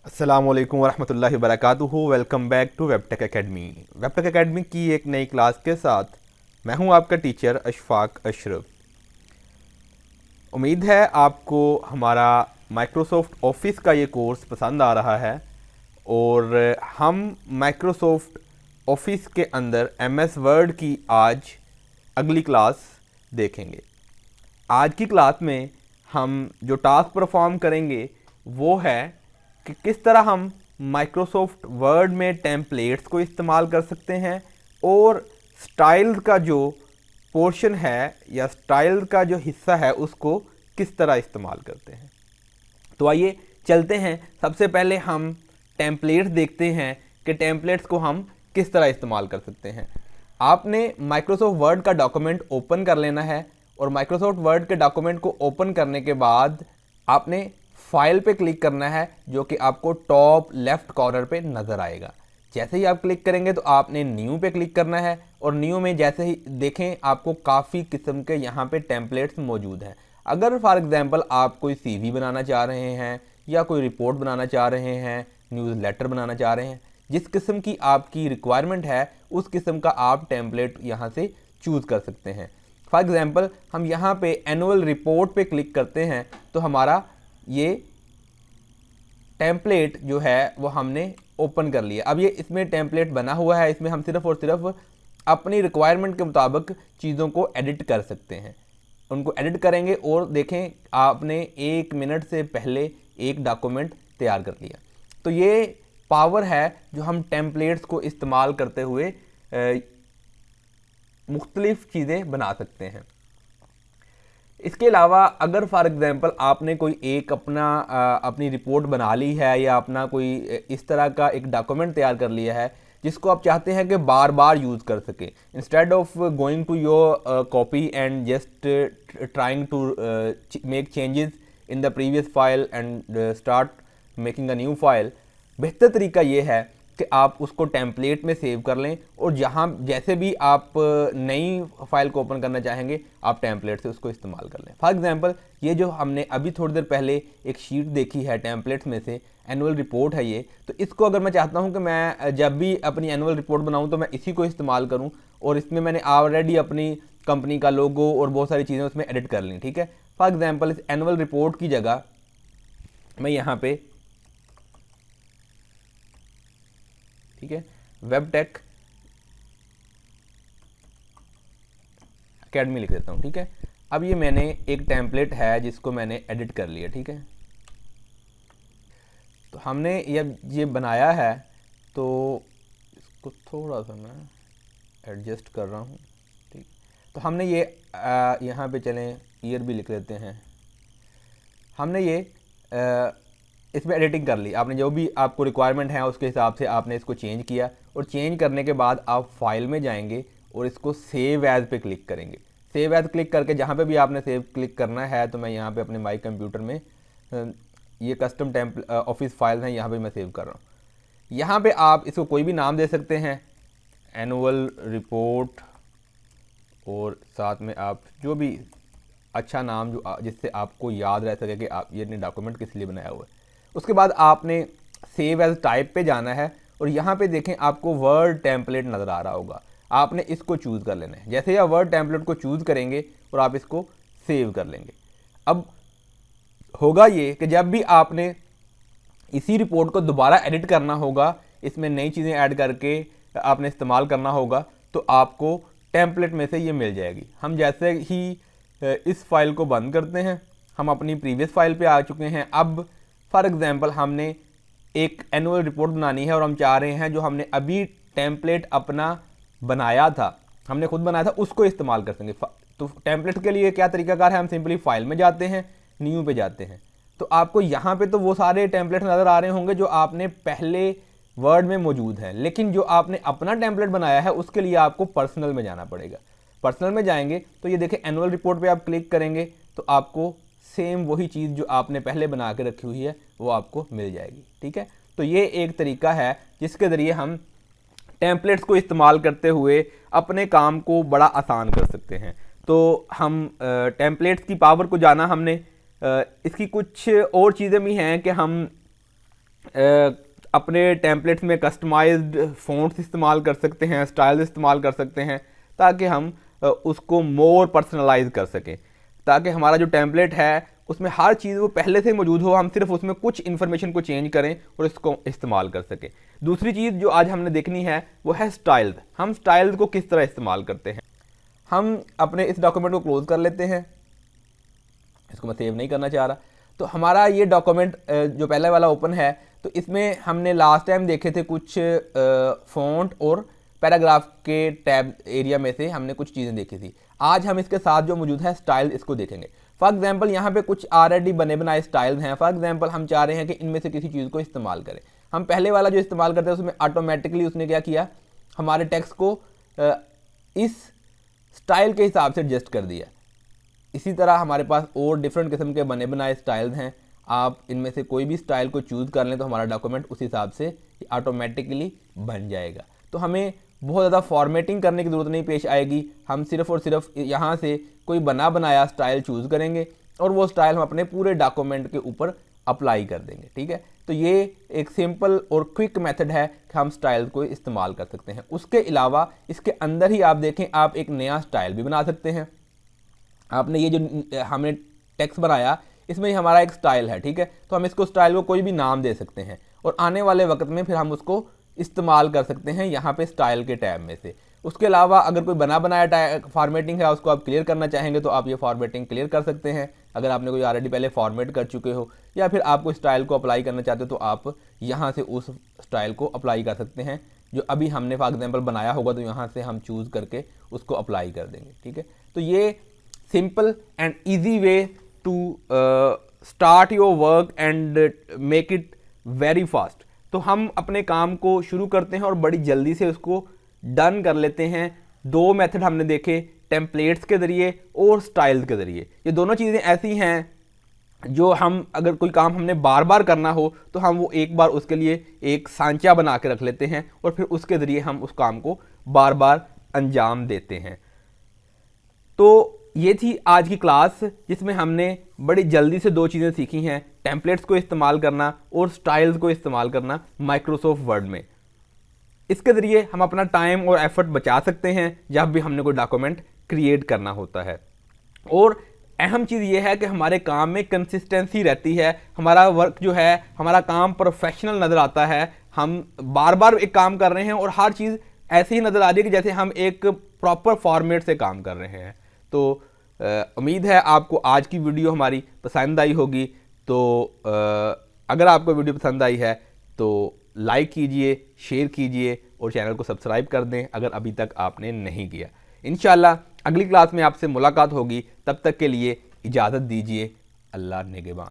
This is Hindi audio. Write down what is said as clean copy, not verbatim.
अस्सलाम वालेकुम वरहमतुल्लाहि वबरकातुहू। वेलकम बैक टू वेबटेक एकेडमी। वेबटेक एकेडमी की एक नई क्लास के साथ मैं हूं आपका टीचर अशफाक अशरफ। उम्मीद है आपको हमारा माइक्रोसॉफ्ट ऑफिस का ये कोर्स पसंद आ रहा है और हम माइक्रोसॉफ्ट ऑफिस के अंदर एमएस वर्ड की आज अगली क्लास देखेंगे। आज की क्लास में हम जो टास्क परफॉर्म करेंगे वो है कि किस तरह हम माइक्रोसॉफ्ट वर्ड में टेम्पलेट्स को इस्तेमाल कर सकते हैं और स्टाइल का जो पोर्शन है या स्टाइल का जो हिस्सा है उसको किस तरह इस्तेमाल करते हैं। तो आइए चलते हैं। सबसे पहले हम टेम्पलेट्स देखते हैं कि टेम्पलेट्स को हम किस तरह इस्तेमाल कर सकते हैं। आपने माइक्रोसॉफ्ट वर्ड का डॉक्यूमेंट ओपन कर लेना है और माइक्रोसॉफ्ट वर्ड के डॉक्यूमेंट को ओपन करने के बाद आपने फाइल पे क्लिक करना है जो कि आपको टॉप लेफ्ट कॉर्नर पे नज़र आएगा। जैसे ही आप क्लिक करेंगे तो आपने न्यू पे क्लिक करना है और न्यू में जैसे ही देखें आपको काफ़ी किस्म के यहाँ पे टेम्पलेट्स मौजूद हैं। अगर फॉर एग्जांपल आप कोई सीवी बनाना चाह रहे हैं या कोई रिपोर्ट बनाना चाह रहे हैं, न्यूज़ लेटर बनाना चाह रहे हैं, जिस किस्म की आपकी रिक्वायरमेंट है उस किस्म का आप टेम्पलेट यहाँ से चूज़ कर सकते हैं। फॉर एग्जांपल हम यहाँ पे एनुअल रिपोर्ट पे क्लिक करते हैं तो हमारा ये टेम्पलेट जो है वो हमने ओपन कर लिया। अब ये इसमें टेम्पलेट बना हुआ है, इसमें हम सिर्फ और सिर्फ अपनी रिक्वायरमेंट के मुताबिक चीज़ों को एडिट कर सकते हैं। उनको एडिट करेंगे और देखें आपने 1 मिनट से पहले एक डॉक्यूमेंट तैयार कर लिया। तो ये पावर है जो हम टेम्पलेट्स को इस्तेमाल करते हुए मुख्तलिफ चीज़ें बना सकते हैं। इसके अलावा अगर फॉर एग्ज़ाम्पल आपने कोई एक अपनी रिपोर्ट बना ली है या अपना कोई इस तरह का एक डॉक्यूमेंट तैयार कर लिया है जिसको आप चाहते हैं कि बार बार यूज़ कर सकें, instead of going to your copy and just trying to make changes in the previous file and start making a new file, बेहतर तरीका ये है कि आप उसको टेम्पलेट में सेव कर लें और जहाँ जैसे भी आप नई फाइल को ओपन करना चाहेंगे आप टेम्पलेट से उसको इस्तेमाल कर लें। फॉर एग्जांपल ये जो हमने अभी थोड़ी देर पहले एक शीट देखी है टेम्पलेट्स में से, एनुअल रिपोर्ट है ये, तो इसको अगर मैं चाहता हूँ कि मैं जब भी अपनी एनुअल रिपोर्ट बनाऊँ तो मैं इसी को इस्तेमाल करूँ और इसमें मैंने ऑलरेडी अपनी कंपनी का लोगो और बहुत सारी चीज़ें उसमें एडिट कर ली। ठीक है, फॉर एग्जाम्पल इस एनुअल रिपोर्ट की जगह मैं यहाँ पे ठीक है वेबटेक एकेडमी लिख देता हूँ। ठीक है, अब ये मैंने एक टेम्पलेट है जिसको मैंने एडिट कर लिया। ठीक है, तो हमने ये बनाया है तो इसको थोड़ा सा मैं एडजस्ट कर रहा हूँ। ठीक, तो हमने ये यहाँ पे चलें ईयर भी लिख देते हैं। हमने ये इसमें एडिटिंग कर ली। आपने जो भी आपको रिक्वायरमेंट है उसके हिसाब से आपने इसको चेंज किया और चेंज करने के बाद आप फाइल में जाएंगे और इसको सेव एज़ पे क्लिक करेंगे। सेव एज़ क्लिक करके जहाँ पे भी आपने सेव क्लिक करना है, तो मैं यहाँ पे अपने माई कंप्यूटर में ये कस्टम ऑफिस फाइल हैं, यहाँ पे मैं सेव कर रहा हूँ। यहाँ पे आप इसको कोई भी नाम दे सकते हैं, एनुअल रिपोर्ट, और साथ में आप जो भी अच्छा नाम जो जिससे आपको याद रह सके कि आप ये डॉक्यूमेंट किस लिए बनाया हुआ है। उसके बाद आपने सेव एज टाइप पे जाना है और यहाँ पे देखें आपको वर्ड टेम्पलेट नज़र आ रहा होगा, आपने इसको चूज़ कर लेना है। जैसे ही आप वर्ड टेम्पलेट को चूज़ करेंगे और आप इसको सेव कर लेंगे, अब होगा ये कि जब भी आपने इसी रिपोर्ट को दोबारा एडिट करना होगा, इसमें नई चीज़ें ऐड करके आपने इस्तेमाल करना होगा, तो आपको टेम्पलेट में से ये मिल जाएगी। हम जैसे ही इस फाइल को बंद करते हैं, हम अपनी प्रीवियस फाइल पे आ चुके हैं। अब फॉर एग्जांपल हमने एक एनुअल रिपोर्ट बनानी है और हम चाह रहे हैं जो हमने अभी टेम्पलेट अपना बनाया था, हमने खुद बनाया था, उसको इस्तेमाल कर सकेंगे। तो टेम्पलेट के लिए क्या तरीकाकार है, हम सिंपली फाइल में जाते हैं, न्यू पे जाते हैं, तो आपको यहाँ पे तो वो सारे टेम्पलेट नज़र आ रहे होंगे जो आपने पहले वर्ड में मौजूद हैं, लेकिन जो आपने अपना टेम्पलेट बनाया है उसके लिए आपको पर्सनल में जाना पड़ेगा। पर्सनल में जाएंगे तो ये देखें एनुअल रिपोर्ट पे आप क्लिक करेंगे तो आपको सेम वही चीज़ जो आपने पहले बना के रखी हुई है वो आपको मिल जाएगी। ठीक है, तो ये एक तरीका है जिसके ज़रिए हम टेम्पलेट्स को इस्तेमाल करते हुए अपने काम को बड़ा आसान कर सकते हैं। तो हम टेम्पलेट्स की पावर को जाना हमने, इसकी कुछ और चीज़ें भी हैं कि हम अपने टेम्पलेट्स में कस्टमाइज्ड फ़ॉन्ट्स इस्तेमाल कर सकते हैं, स्टाइल्स इस्तेमाल कर सकते हैं, ताकि हम उसको मोर पर्सनलाइज कर सकें, ताकि हमारा जो टेम्पलेट है उसमें हर चीज़ वो पहले से मौजूद हो, हम सिर्फ उसमें कुछ इन्फॉर्मेशन को चेंज करें और इसको इस्तेमाल कर सकें। दूसरी चीज़ जो आज हमने देखनी है वो है स्टाइल्स। हम स्टाइल्स को किस तरह इस्तेमाल करते हैं। हम अपने इस डॉक्यूमेंट को क्लोज कर लेते हैं, इसको मैं सेव नहीं करना चाह रहा। तो हमारा ये डॉक्यूमेंट जो पहले वाला ओपन है, तो इसमें हमने लास्ट टाइम देखे थे कुछ फ़ॉन्ट और पैराग्राफ के टैब एरिया में से हमने कुछ चीज़ें देखी थी। आज हम इसके साथ जो मौजूद है स्टाइल, इसको देखेंगे। फॉर एग्जांपल यहाँ पे कुछ ऑलरेडी बने बनाए स्टाइल्स हैं। फॉर एग्जांपल हम चाह रहे हैं कि इनमें से किसी चीज़ को इस्तेमाल करें। हम पहले वाला जो इस्तेमाल करते हैं उसमें ऑटोमेटिकली उसने क्या किया, हमारे टेक्स्ट को इस स्टाइल के हिसाब से एडजस्ट कर दिया। इसी तरह हमारे पास और डिफरेंट किस्म के बने बनाए स्टाइल्स हैं। आप इनमें से कोई भी स्टाइल को चूज़ कर लें तो हमारा डॉक्यूमेंट उस हिसाब से ऑटोमेटिकली बन जाएगा। तो हमें बहुत ज़्यादा फॉर्मेटिंग करने की ज़रूरत नहीं पेश आएगी। हम सिर्फ और सिर्फ यहाँ से कोई बना बनाया स्टाइल चूज़ करेंगे और वो स्टाइल हम अपने पूरे डॉक्यूमेंट के ऊपर अप्लाई कर देंगे। ठीक है, तो ये एक सिंपल और क्विक मेथड है कि हम स्टाइल को इस्तेमाल कर सकते हैं। उसके अलावा इसके अंदर ही आप देखें, आप एक नया स्टाइल भी बना सकते हैं। आपने ये जो हमने टेक्स्ट बनाया इसमें हमारा एक स्टाइल है। ठीक है, तो हम इसको स्टाइल को कोई भी नाम दे सकते हैं और आने वाले वक्त में फिर हम उसको इस्तेमाल कर सकते हैं यहाँ पे स्टाइल के टैब में से। उसके अलावा अगर कोई बना बनाया फॉर्मेटिंग है उसको आप क्लियर करना चाहेंगे तो आप ये फॉर्मेटिंग क्लियर कर सकते हैं। अगर आपने कोई ऑलरेडी पहले फॉर्मेट कर चुके हो या फिर आप कोई स्टाइल को अप्लाई करना चाहते हो तो आप यहाँ से उस स्टाइल को अप्लाई कर सकते हैं जो अभी हमने फॉर एग्जाम्पल बनाया होगा, तो यहाँ से हम चूज़ करके उसको अप्लाई कर देंगे। ठीक है, तो ये simple and easy way to start your work and make it very fast. तो हम अपने काम को शुरू करते हैं और बड़ी जल्दी से उसको डन कर लेते हैं। दो मेथड हमने देखे, टेम्पलेट्स के ज़रिए और स्टाइल्स के ज़रिए। ये दोनों चीज़ें ऐसी हैं जो हम अगर कोई काम हमने बार बार करना हो तो हम वो एक बार उसके लिए एक सांचा बना के रख लेते हैं और फिर उसके ज़रिए हम उस काम को बार बार अंजाम देते हैं। तो ये थी आज की क्लास जिसमें हमने बड़ी जल्दी से दो चीज़ें सीखी हैं, टेम्पलेट्स को इस्तेमाल करना और स्टाइल्स को इस्तेमाल करना माइक्रोसॉफ्ट वर्ड में। इसके ज़रिए हम अपना टाइम और एफर्ट बचा सकते हैं जब भी हमने कोई डॉक्यूमेंट क्रिएट करना होता है। और अहम चीज़ ये है कि हमारे काम में कंसिस्टेंसी रहती है, हमारा वर्क जो है, हमारा काम प्रोफेशनल नज़र आता है। हम बार बार एक काम कर रहे हैं और हर चीज़ ऐसी ही नज़र आ रही है कि जैसे हम एक प्रॉपर फॉर्मेट से काम कर रहे हैं। तो उम्मीद है आपको आज की वीडियो हमारी पसंद आई होगी। तो अगर आपको वीडियो पसंद आई है तो लाइक कीजिए, शेयर कीजिए और चैनल को सब्सक्राइब कर दें अगर अभी तक आपने नहीं किया। इंशाल्लाह अगली क्लास में आपसे मुलाकात होगी, तब तक के लिए इजाज़त दीजिए। अल्लाह निगहबान।